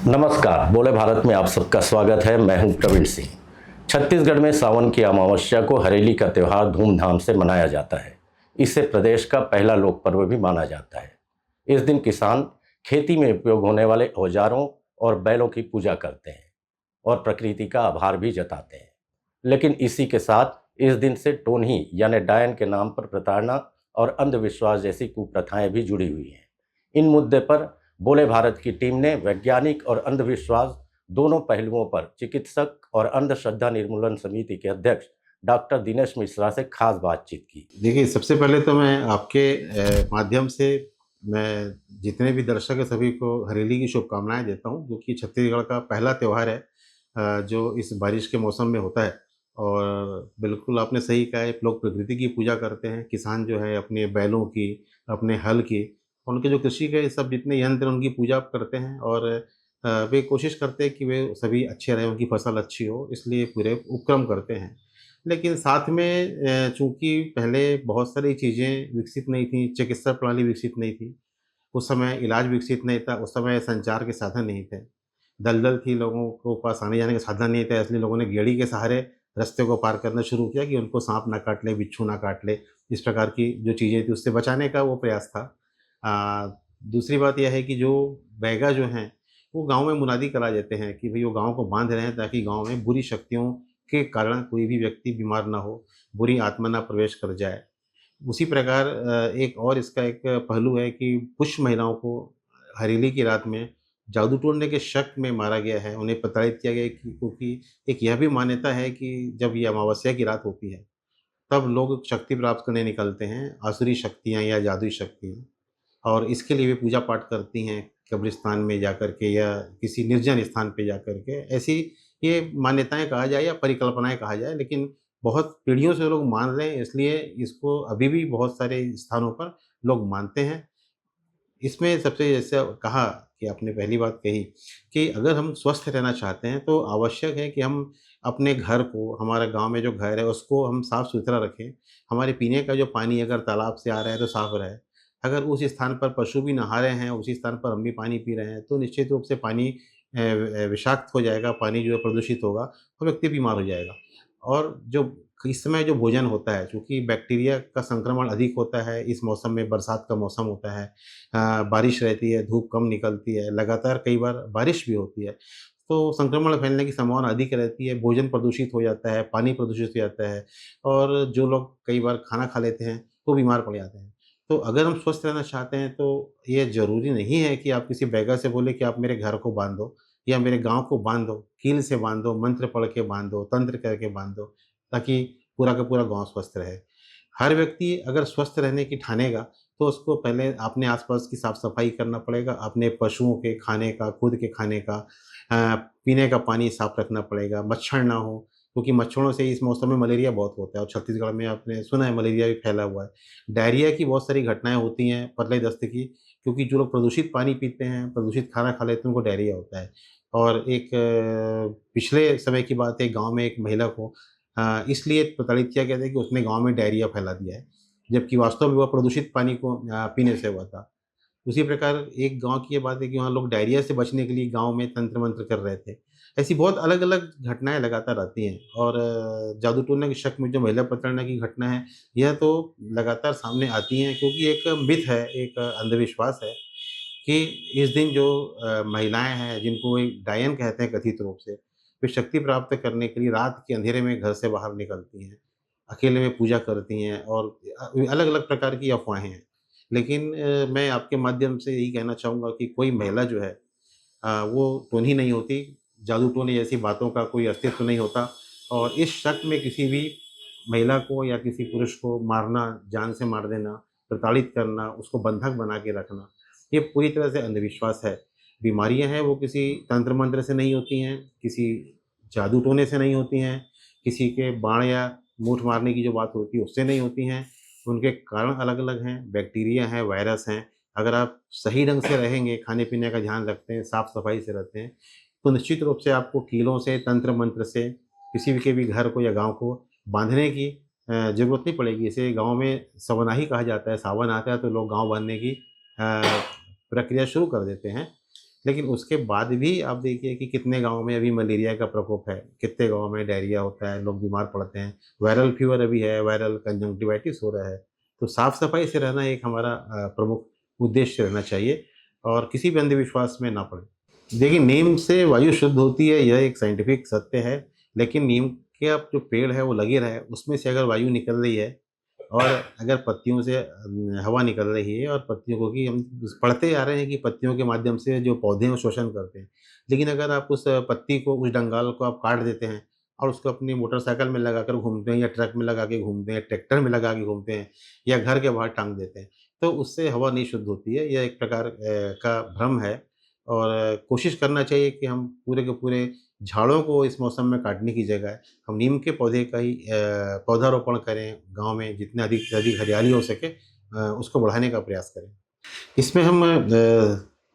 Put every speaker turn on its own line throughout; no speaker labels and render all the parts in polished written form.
नमस्कार, बोले भारत में आप सबका स्वागत है। मैं हूं प्रवीण सिंह। छत्तीसगढ़ में सावन की अमावस्या को हरेली का त्यौहार धूमधाम से मनाया जाता है। इसे प्रदेश का पहला लोक पर्व भी माना जाता है। इस दिन किसान खेती में उपयोग होने वाले औजारों और बैलों की पूजा करते हैं और प्रकृति का आभार भी जताते हैं। लेकिन इसी के साथ इस दिन से टोन्ही यानी डायन के नाम पर प्रताड़ना और अंधविश्वास जैसी कुप्रथाएं भी जुड़ी हुई हैं। इन मुद्दे पर बोले भारत की टीम ने वैज्ञानिक और अंधविश्वास दोनों पहलुओं पर चिकित्सक और अंधश्रद्धा निर्मूलन समिति के अध्यक्ष डॉक्टर दिनेश मिश्रा से खास बातचीत की।
देखिए, सबसे पहले तो मैं आपके माध्यम से मैं जितने भी दर्शक हैं सभी को हरेली की शुभकामनाएं देता हूं, जो कि छत्तीसगढ़ का पहला त्यौहार है जो इस बारिश के मौसम में होता है। और बिल्कुल आपने सही कहा है, लोग प्रकृति की पूजा करते हैं। किसान जो है अपने बैलों की, अपने हल की, उनके जो कृषि के सब जितने यंत्र हैं उनकी पूजा करते हैं। और वे कोशिश करते हैं कि वे सभी अच्छे रहें, उनकी फसल अच्छी हो, इसलिए पूरे उपक्रम करते हैं। लेकिन साथ में चूँकि पहले बहुत सारी चीज़ें विकसित नहीं थी, चिकित्सा प्रणाली विकसित नहीं थी, उस समय इलाज विकसित नहीं था, उस समय संचार के साधन नहीं थे। दलदल थी, लोगों को पास आने-जाने का साधन नहीं था, इसलिए लोगों ने गेड़ी के सहारे रास्ते को पार करना शुरू किया कि उनको साँप ना काट ले, बिच्छू ना काट ले। इस प्रकार की जो चीज़ें थी उससे बचाने का वो प्रयास था। दूसरी बात ये है कि जो बैगा जो हैं, वो गाँव में मुनादी करा देते हैं कि भई वो गाँव को बाँध रहे हैं ताकि गाँव में बुरी शक्तियों के कारण कोई भी व्यक्ति बीमार ना हो, बुरी आत्मा ना प्रवेश कर जाए। उसी प्रकार एक और इसका एक पहलू है कि कुछ महिलाओं को हरेली की रात में जादू टोनने के शक में मारा गया है, उन्हें प्रताड़ित किया गया है कि क्योंकि एक यह भी मान्यता है कि जब ये अमावस्या की रात होती है, तब लोग शक्ति प्राप्त करने निकलते हैं, आसुरी शक्तियाँ या जादुई शक्तियाँ। और इसके लिए वे पूजा पाठ करती हैं कब्रिस्तान में जाकर के या किसी निर्जन स्थान पे जाकर के। ऐसी ये मान्यताएँ कहा जाए या परिकल्पनाएँ कहा जाए, लेकिन बहुत पीढ़ियों से लोग मान रहे हैं, इसलिए इसको अभी भी बहुत सारे स्थानों पर लोग मानते हैं। इसमें सबसे जैसे कहा कि आपने पहली बात कही कि अगर हम स्वस्थ रहना चाहते हैं तो आवश्यक है कि हम अपने घर को, हमारे गाँव में जो घर है उसको हम साफ-सुथरा रखें। हमारे पीने का जो पानी अगर तालाब से आ रहा है तो साफ रहे। अगर उस स्थान पर पशु भी नहा रहे हैं, उसी स्थान पर हम भी पानी पी रहे हैं, तो निश्चित रूप से पानी विषाक्त हो जाएगा, पानी जो है प्रदूषित होगा, तो व्यक्ति बीमार हो जाएगा। और जो इस समय जो भोजन होता है, चूँकि बैक्टीरिया का संक्रमण अधिक होता है, इस मौसम में बरसात का मौसम होता है, बारिश रहती है, धूप कम निकलती है, लगातार कई बार बारिश भी होती है, तो संक्रमण फैलने की संभावना अधिक रहती है, भोजन प्रदूषित हो जाता है, पानी प्रदूषित हो जाता है और जो लोग कई बार खाना खा लेते हैं, तो बीमार पड़ जाते हैं। तो अगर हम स्वस्थ रहना चाहते हैं, तो ये ज़रूरी नहीं है कि आप किसी बैगा से बोले कि आप मेरे घर को बाँध दो या मेरे गाँव को बाँध दो, कील से बाँध दो, मंत्र पढ़ के बाँध दो, तंत्र करके बाँध दो, ताकि पूरा का पूरा गाँव स्वस्थ रहे। हर व्यक्ति अगर स्वस्थ रहने की ठानेगा, तो उसको पहले अपने आस-पास की साफ-सफाई करना पड़ेगा, अपने पशुओं के खाने का, खुद के खाने का, पीने का पानी साफ रखना पड़ेगा, मच्छर ना हो, क्योंकि मच्छरों से इस मौसम में मलेरिया बहुत होता है और छत्तीसगढ़ में आपने सुना है मलेरिया भी फैला हुआ है। डायरिया की बहुत सारी घटनाएँ होती हैं, परले दस्त की, क्योंकि जो लोग प्रदूषित पानी पीते हैं, प्रदूषित खाना खा लेते हैं, उनको डायरिया होता है। और एक पिछले समय की बात है, गाँव में एक महिला को इसलिए प्रताड़ित किया गया था कि उसने गाँव में डायरिया फैला दिया है, जबकि वास्तव में वह प्रदूषित पानी को पीने से हुआ था। उसी प्रकार एक गाँव की ये बात है कि वहाँ लोग डायरिया से बचने के लिए गाँव में तंत्र-मंत्र कर रहे थे। ऐसी बहुत अलग-अलग घटनाएँ लगातार आती हैं और जादू टोना के शक में जो महिला प्रताड़ना की घटना है, यह तो लगातार सामने आती हैं, क्योंकि एक मिथ है, एक अंधविश्वास है कि इस दिन जो महिलाएँ हैं, जिनको एक डायन कहते हैं कथित रूप से, वे शक्ति प्राप्त करने के लिए रात के अंधेरे में घर से बाहर निकलती हैं, अकेले में पूजा करती हैं और अलग-अलग प्रकार की अफ़वाहें हैं। लेकिन मैं आपके माध्यम से यही कहना चाहूँगा कि कोई महिला जो है वो टोन्ही नहीं होती, जादू टोने जैसी बातों का कोई अस्तित्व नहीं होता और इस शक में किसी भी महिला को या किसी पुरुष को मारना, जान से मार देना, प्रताड़ित करना, उसको बंधक बना के रखना, ये पूरी तरह से अंधविश्वास है। बीमारियाँ हैं वो किसी तंत्र मंत्र से नहीं होती हैं, किसी जादू टोने से नहीं होती हैं, किसी के बाण या मूठ मारने की जो बात होती है उससे नहीं होती हैं। उनके कारण अलग-अलग हैं, बैक्टीरिया हैं, वायरस हैं। अगर आप सही ढंग से रहेंगे, खाने-पीने का ध्यान रखते हैं, साफ-सफाई से रहते हैं, तो निश्चित रूप से आपको कीलों से, तंत्र मंत्र से किसी भी के भी घर को या गाँव को बाँधने की ज़रूरत नहीं पड़ेगी। इसे गाँव में सवनाही कहा जाता है, सावन आता है तो लोग गाँव बाँधने की प्रक्रिया शुरू कर देते हैं। लेकिन उसके बाद भी आप देखिए कि कितने गाँव में अभी मलेरिया का प्रकोप है, कितने गाँव में डायरिया होता है, लोग बीमार पड़ते हैं, वायरल फीवर अभी है, वायरल कंजंक्टिवाइटिस हो रहा है। तो साफ-सफाई से रहना एक हमारा प्रमुख उद्देश्य रहना चाहिए और किसी भी अंधविश्वास में ना पड़े। देखिए, नीम से वायु शुद्ध होती है, यह एक साइंटिफिक सत्य है, लेकिन नीम के अब जो पेड़ है वो लगे रहे, उसमें से अगर वायु निकल रही है और अगर पत्तियों से हवा निकल रही है और पत्तियों को कि हम पढ़ते आ रहे हैं कि पत्तियों के माध्यम से जो पौधे हैं वो शोषण करते हैं। लेकिन अगर आप उस पत्ती को, उस डंगाल को आप काट देते हैं और उसको अपनी मोटरसाइकिल में लगाकर घूमते हैं या ट्रक में लगा के घूमते हैं, ट्रैक्टर में लगा के घूमते हैं या घर के बाहर टाँग देते हैं, तो उससे हवा नहीं शुद्ध होती है। यह एक प्रकार का भ्रम है और कोशिश करना चाहिए कि हम पूरे के पूरे झाड़ों को इस मौसम में काटने की जगह हम नीम के पौधे का ही पौधारोपण करें, गाँव में जितने अधिक से अधिक हरियाली हो सके उसको बढ़ाने का प्रयास करें। इसमें हम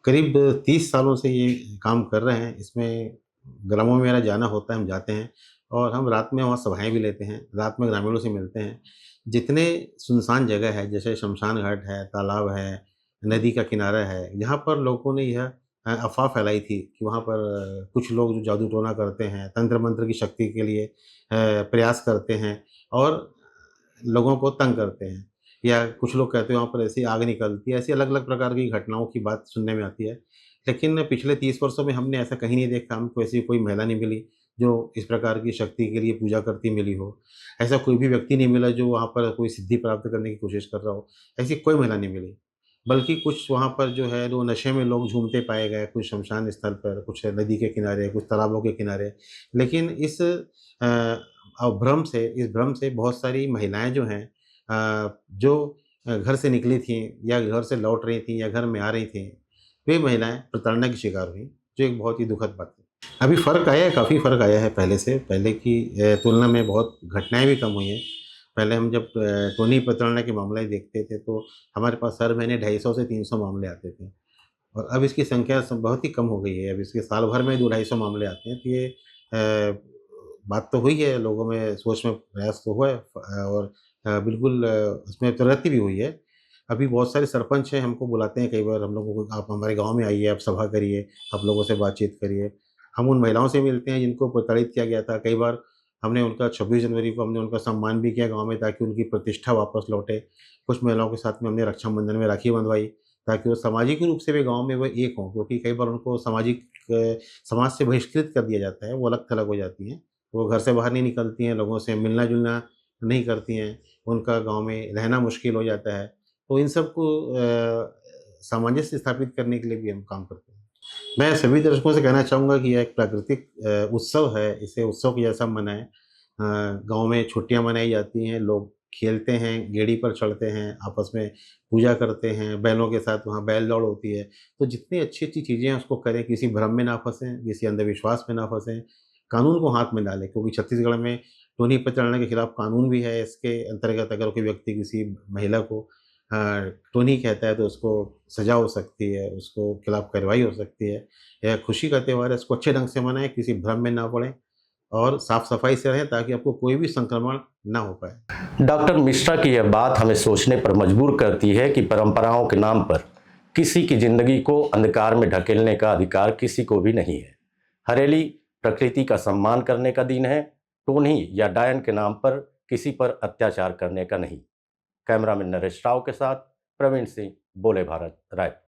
करीब 30 सालों से ये काम कर रहे हैं। इसमें ग्रामों में मेरा जाना होता है, हम जाते हैं और हम रात में वहाँ सभाएँ भी लेते हैं। रात में ग्रामीणों से मिलते हैं। जितने सुनसान जगह है, जैसे शमशान घाट है, तालाब है, नदी का किनारा है, जहाँ पर लोगों ने यह अफ़वाह फैलाई थी कि वहाँ पर कुछ लोग जो जादू-टोना करते हैं, तंत्र-मंत्र की शक्ति के लिए प्रयास करते हैं और लोगों को तंग करते हैं। या कुछ लोग कहते हैं वहाँ पर ऐसी आग निकलती है, ऐसी अलग-अलग प्रकार की घटनाओं की बात सुनने में आती है। लेकिन पिछले 30 वर्षों में हमने ऐसा कहीं नहीं देखा, हमको ऐसी कोई महिला नहीं मिली, जो इस प्रकार की शक्ति के लिए पूजा करती मिली हो। ऐसा कोई भी व्यक्ति नहीं मिला जो वहाँ पर कोई सिद्धि प्राप्त करने की कोशिश कर रहा हो, ऐसी कोई महिला नहीं मिली। बल्कि कुछ वहाँ पर जो है वो नशे में लोग झूमते पाए गए, कुछ श्मशान स्थल पर, कुछ नदी के किनारे, कुछ तालाबों के किनारे। लेकिन इस भ्रम से बहुत सारी महिलाएँ जो हैं जो घर से निकली थीं या घर से लौट रही थीं या घर में आ रही थीं, वे महिलाएँ प्रताड़ना की शिकार हुईं, जो एक बहुत ही दुखद बात है। अभी फ़र्क आया है, काफ़ी फ़र्क आया है पहले से, पहले की तुलना में बहुत घटनाएँ भी कम हुई हैं। पहले हम जब टोनी प्रताड़ना के मामले देखते थे, तो हमारे पास हर महीने 250 से 300 मामले आते थे और अब इसकी संख्या बहुत ही कम हो गई है। अब इसके साल भर में 200-250 मामले आते हैं, तो ये बात तो हुई है, लोगों में सोच में प्रयास तो हुआ है और बिल्कुल उसमें प्रगति भी हुई है। अभी बहुत सारे सरपंच हैं, हमको बुलाते हैं कई बार, हम लोगों को आप हमारे गाँव में आइए, आप सभा करिए, आप लोगों से बातचीत करिए। हम उन महिलाओं से मिलते हैं जिनको प्रताड़ित किया गया था। कई बार हमने उनका 26 जनवरी को हमने उनका सम्मान भी किया गाँव में, ताकि उनकी प्रतिष्ठा वापस लौटे। कुछ महिलाओं के साथ में हमने रक्षाबंधन में राखी बँधवाई, ताकि वो सामाजिक रूप से वे गाँव में वो एक हों, क्योंकि कई बार उनको समाज से बहिष्कृत कर दिया जाता है, वो अलग-थलग हो जाती हैं। वो घर से बाहर नहीं निकलती हैं, लोगों से मिलना-जुलना नहीं करती हैं, उनका गाँव में रहना मुश्किल हो जाता है। तो इन सबको सामंजस्य स्थापित करने के लिए भी हम काम करते हैं। मैं सभी दर्शकों से कहना चाहूँगा कि यह एक प्राकृतिक उत्सव है, इसे उत्सव के जैसा मनाएँ। गाँव में छुट्टियाँ मनाई जाती हैं, लोग खेलते हैं, गेड़ी पर चढ़ते हैं, आपस में पूजा करते हैं, बैलों के साथ वहाँ बैल दौड़ होती है। तो जितनी अच्छी-अच्छी चीज़ें हैं उसको करें, किसी भ्रम में ना फँसें, किसी अंधविश्वास में ना फँसें, कानून को हाथ में डालें, क्योंकि छत्तीसगढ़ में टोनी प्रताड़ना के खिलाफ कानून भी है। इसके अंतर्गत अगर कोई व्यक्ति किसी महिला को अ, टोनी कहता है तो उसको सज़ा हो सकती है, उसको खिलाफ कार्रवाई हो सकती है। यह खुशी का त्योहार है, इसको अच्छे ढंग से मनाएँ, किसी भ्रम में ना पड़ें और साफ-सफाई से रहें, ताकि आपको कोई भी संक्रमण ना हो पाए।
डॉक्टर मिश्रा की यह बात हमें सोचने पर मजबूर करती है कि परंपराओं के नाम पर किसी की जिंदगी को अंधकार में ढकेलने का अधिकार किसी को भी नहीं है। हरेली प्रकृति का सम्मान करने का दिन है, टोनी या डायन के नाम पर किसी पर अत्याचार करने का नहीं। कैमरामैन नरेश राव के साथ प्रवीण सिंह, बोले भारत, रायपुर।